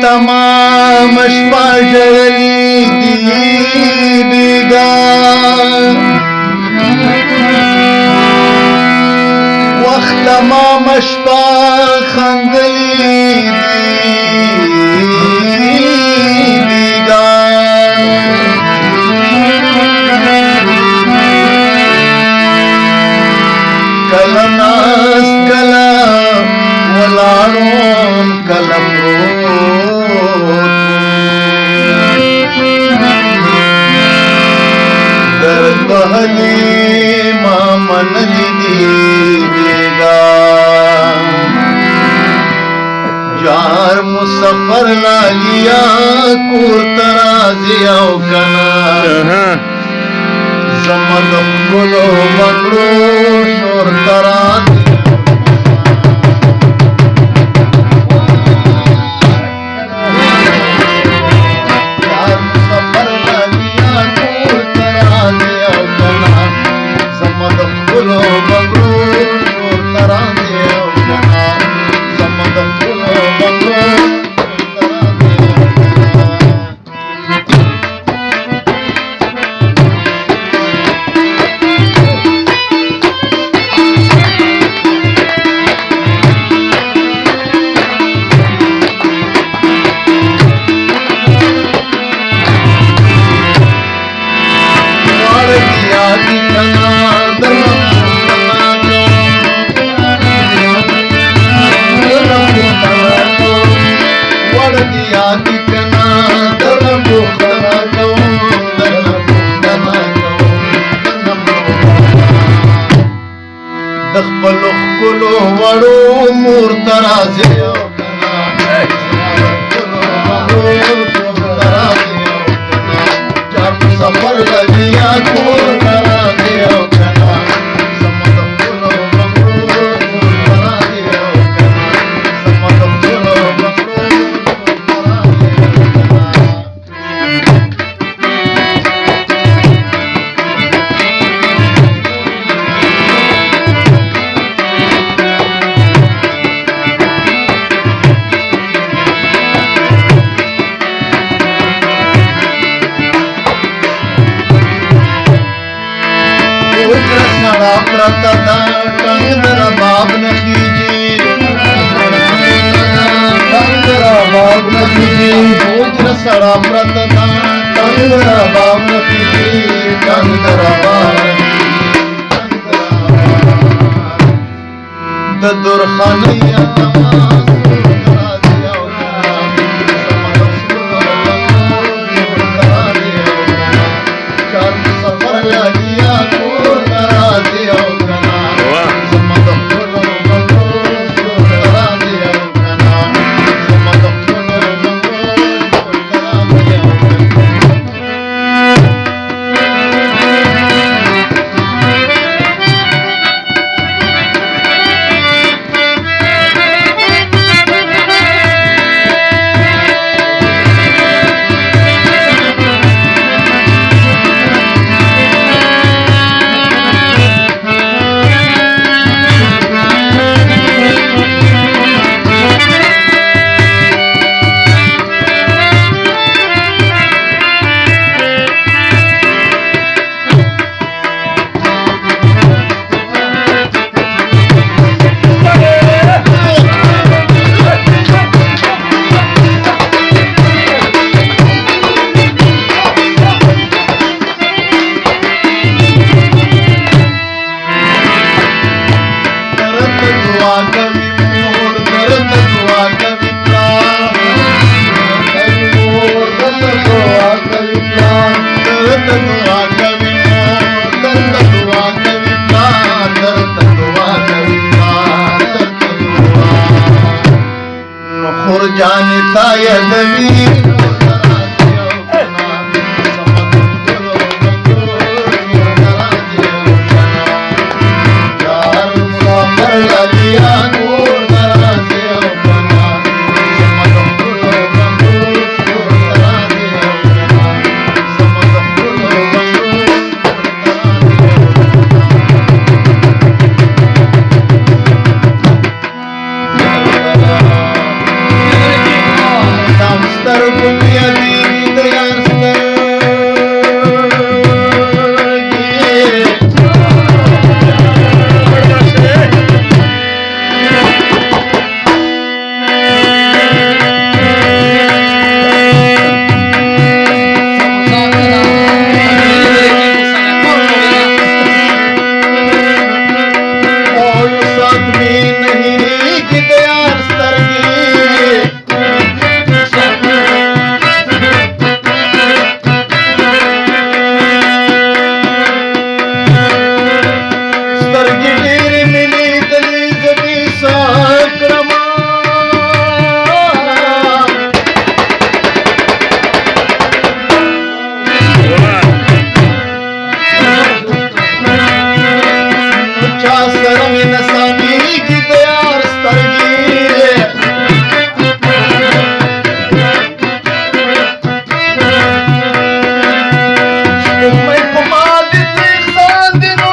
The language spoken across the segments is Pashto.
تمام شپه ژړلي دي بیګا وخت تمام شپه خندلي دي بیګا کله ناست کله ولاړم کله پروت درد وهلي ما منلي دي بیګا جار مسافر لالیا کور ته راځي او کنه زما د ښکلو بنګړو شور ته راځي د خپلو ښکلو وړو مور ته راځي او کنه سفر لګي یا کور ته راځي او کنه زما د ښکلو بنګړو مور ته راځي او کنه زما د ښکلو بنګړو پرتا دا ټنګ در باب نخیجی ټنګ در باب نخیجی بوجر سړا پرتا دا ټنګ در باب نخیجی ټنګ در باب د درخانه یا نماز جانتا یدوی سره مې نسامېږي د یار سترګې سپوږمۍ په ما دې ترې خاندي نو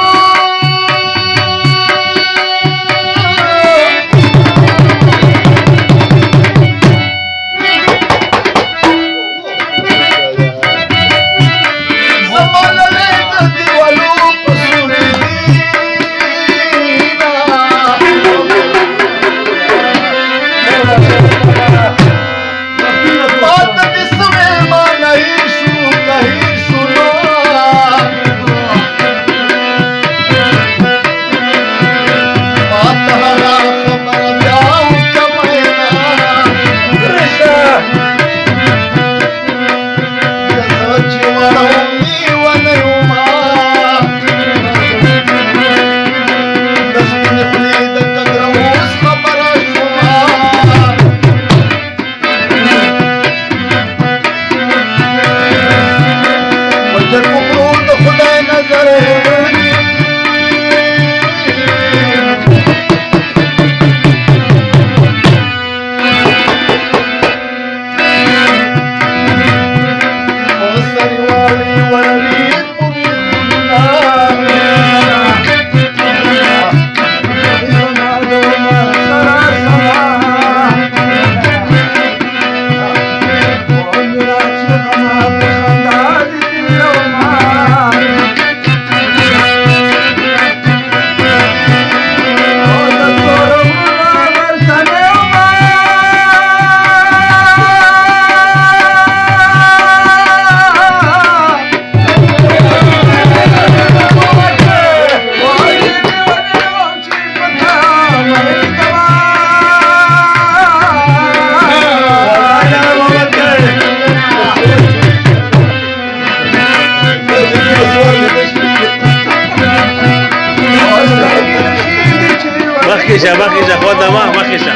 مخیشه خود دماغ مخیشه